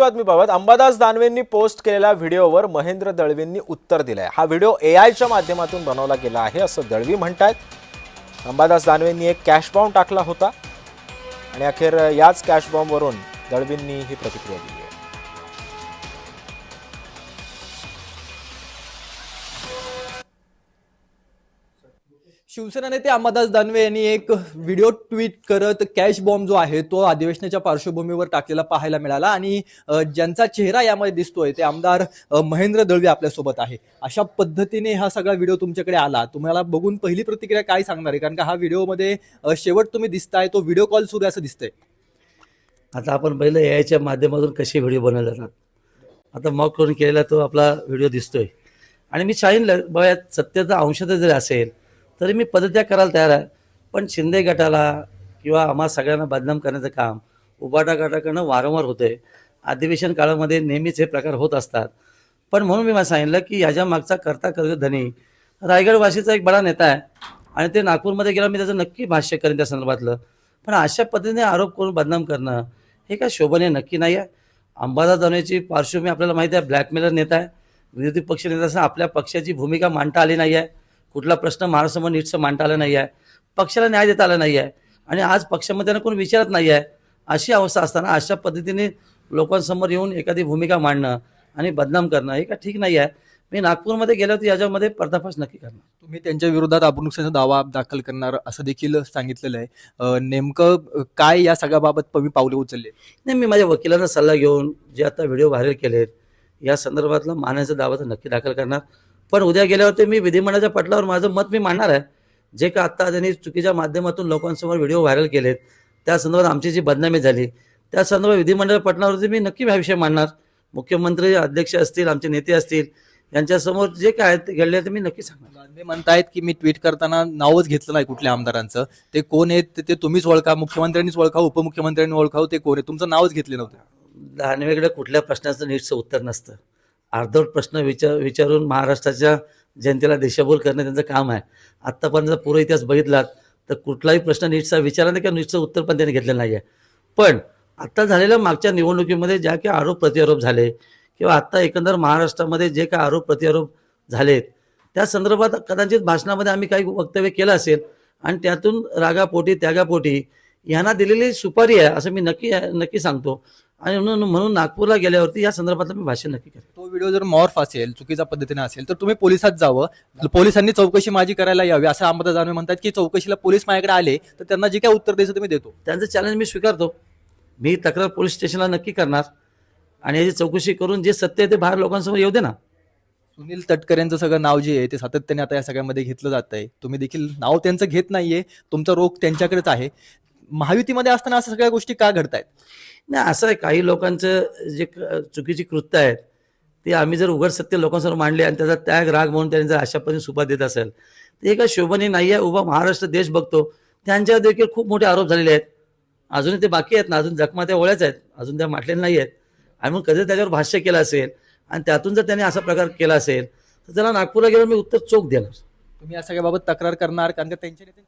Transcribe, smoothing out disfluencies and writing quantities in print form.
बाबत अंबादास दानवेंनी पोस्ट केलेल्या व्हिडिओवर महेंद्र दळवींनी उत्तर दिलंय। हा व्हिडिओ एआयच्या माध्यमातून बनवला गेला आहे असं दळवी म्हणतात। अंबादास दानवेंनी एक कॅश बॉम्ब टाकला होता आणि अखेर याच कॅश बॉम्बवरून दळवींनी ही प्रतिक्रिया दिली आहे। शिवसेना नेते अंबादास दानवे यांनी एक व्हिडिओ ट्विट करत कॅश बॉम्ब जो आहे तो अधिवेशनाच्या पार्श्वभूमीवर टाकलेला पाहायला मिळाला आणि ज्यांचा चेहरा यामध्ये दिसतोय ते आमदार महेंद्र दळवी आपल्यासोबत आहे। अशा पद्धतीने हा सगळा व्हिडिओ तुमच्याकडे आला, तुम्हाला बघून पहिली प्रतिक्रिया काय सांगणार आहे? कारण का हा व्हिडिओमध्ये शेवट तुम्ही दिसताय तो व्हिडिओ कॉल सुरू असं दिसतंय। आता आपण पहिलं एआयच्या माध्यमातून कसे व्हिडिओ बनवले जातात, आता मॉक करून केलेला तो आपला व्हिडिओ दिसतोय आणि मी सांगितलं बघा सत्याचा अंशतः जरी असेल तरी मी पदत्याग करायला तयार आहे, पण शिंदे गटाला किंवा आम्हा सगळ्यांना बदनाम करण्याचं काम उबाटा गटाकडनं वारंवार होतंय। अधिवेशन काळामध्ये नेहमीच हे प्रकार होत असतात, पण म्हणून मी मला सांगितलं की ह्याच्या मागचा करता धनी रायगडवासीचा एक बडा नेता आहे आणि ते नागपूरमध्ये गेला, मी त्याचं नक्की भाष्य करेन त्या संदर्भातलं। पण अशा पद्धतीने आरोप करून बदनाम करणं हे काय शोभनीय नक्की नाही आहे। अंबादास दानवेची पार्श्वभूमी आपल्याला माहिती आहे, ब्लॅकमेलर नेता आहे, विरोधी पक्ष नेता असताना आपल्या पक्षाची भूमिका मांडता आली नाही आहे, कुठला प्रश्न महाराष्ट्रामध्ये नीटचं मांडता आला नाही आहे, पक्षाला न्याय देता आला नाही आहे आणि आज पक्षामध्ये त्यांना कोणी विचारत नाही आहे। अशी अवस्था असताना अशा पद्धतीने लोकांसमोर येऊन एखादी भूमिका मांडणं आणि बदनाम करणं हे काय ठीक नाही आहे। मी नागपूरमध्ये गेलो तर याच्यामध्ये पर्दाफाश नक्की करणार। तुम्ही त्यांच्या विरोधात अपनुकसाचा दावा दाखल करणार असं देखील सांगितलेलं आहे, नेमकं काय या सगळ्याबाबत पावले उचलले? नाही, मी माझ्या वकिलांचा सल्ला घेऊन जे आता व्हिडिओ व्हायरल केलेत या संदर्भातला मानहानीचा दावा तर नक्की दाखल करणार, पण उद्या गेल्यावरती मी विधिमंडळाच्या पटलावर माझं मत मी मांडणार आहे। जे का आत्ता त्यांनी चुकीच्या माध्यमातून लोकांसमोर व्हिडिओ व्हायरल केलेत त्या संदर्भात आमची जी बदनामी झाली त्या संदर्भात विधिमंडळ पटलावरती मी नक्की हा विषय मांडणार। मुख्यमंत्री अध्यक्ष असतील, आमचे नेते असतील, यांच्यासमोर जे काय ते घडले ते मी नक्की सांगणार। दानवे म्हणतायत की मी ट्विट करताना नावच घेतलं नाही कुठल्या आमदारांचं, ते कोण आहेत ते तुम्हीच ओळखा, मुख्यमंत्र्यांनीच ओळखा, उपमुख्यमंत्र्यांनी ओळखाव, ते कोण आहे तुमचं नावच घेतले नव्हतं। दानवेकडे कुठल्या प्रश्नाचं नीटचं उत्तर नसतं, अर्धवट प्रश्न विचारून महाराष्ट्राच्या जनतेला दिशाभूल करणं त्यांचं काम आहे। आत्तापर्यंत पुरा इतिहास बघितलात तर कुठलाही प्रश्न नीटचा विचारला नाही किंवा नीटचं उत्तर पण त्यांनी घेतलेलं नाही आहे। पण आत्ता झालेल्या मागच्या निवडणुकीमध्ये ज्या काही आरोप प्रत्यारोप झाले किंवा आत्ता एकंदर महाराष्ट्रामध्ये जे काही आरोप प्रत्यारोप झालेत त्या संदर्भात कदाचित भाषणामध्ये आम्ही काही वक्तव्य केलं असेल आणि त्यातून रागापोटी त्यागापोटी यांना दिलेली सुपारी आहे असं मी नक्की सांगतो आणि म्हणून नागपूरला गेल्यावरती या संदर्भातलं मी भाषण नक्की करेन। तो व्हिडिओ जर मॉर्फ असेल, चुकीच्या पद्धतीने असेल तर तुम्ही पोलिसात जावं, पोलिसांनी चौकशी माझी करायला यावी असं अंबादास दानवे म्हणतात की चौकशीला पोलीस माझ्याकडे आले तर त्यांना जे काय उत्तर द्यायचं ते मी देतो। त्यांचं चॅलेंज मी स्वीकारतो, मी तक्रार पोलीस स्टेशनला नक्की करणार आणि याची चौकशी करून जे सत्य आहे ते बाहेर लोकांसमोर येऊ दे ना। सुनील तटकरेंचं सगळं नाव जे आहे ते सातत्याने आता या सगळ्यामध्ये घेतलं जात आहे, तुम्ही देखील नाव त्यांचं घेत नाहीये, तुमचा रोख त्यांच्याकडेच आहे। महायुतीमध्ये असताना असं सगळ्या गोष्टी का घडतायत? नाही, असं आहे काही लोकांचं जे चुकीची कृत्य आहेत ते आम्ही जर उघड सत्य लोकांसमोर मांडले आणि त्याचा त्याग राग म्हणून त्यांनी जर अशा पद्धतीने सुपात देत असेल तर हे काय शोभनीय नाही आहे। उभा महाराष्ट्र देश बघतो, त्यांच्यावर देखील खूप मोठे आरोप झालेले आहेत, अजूनही ते बाकी आहेत ना, अजून जखमा त्या ओळ्याच आहेत, अजून त्या माटलेल्या नाही आहेत आणि मग कधी त्याच्यावर भाष्य केलं असेल आणि त्यातून जर त्यांनी असा प्रकार केला असेल तर त्याला नागपूरला गेल्यावर मी उत्तर चोख देणार। तुम्ही या सगळ्याबाबत तक्रार करणार? कारण का त्यांच्या नेते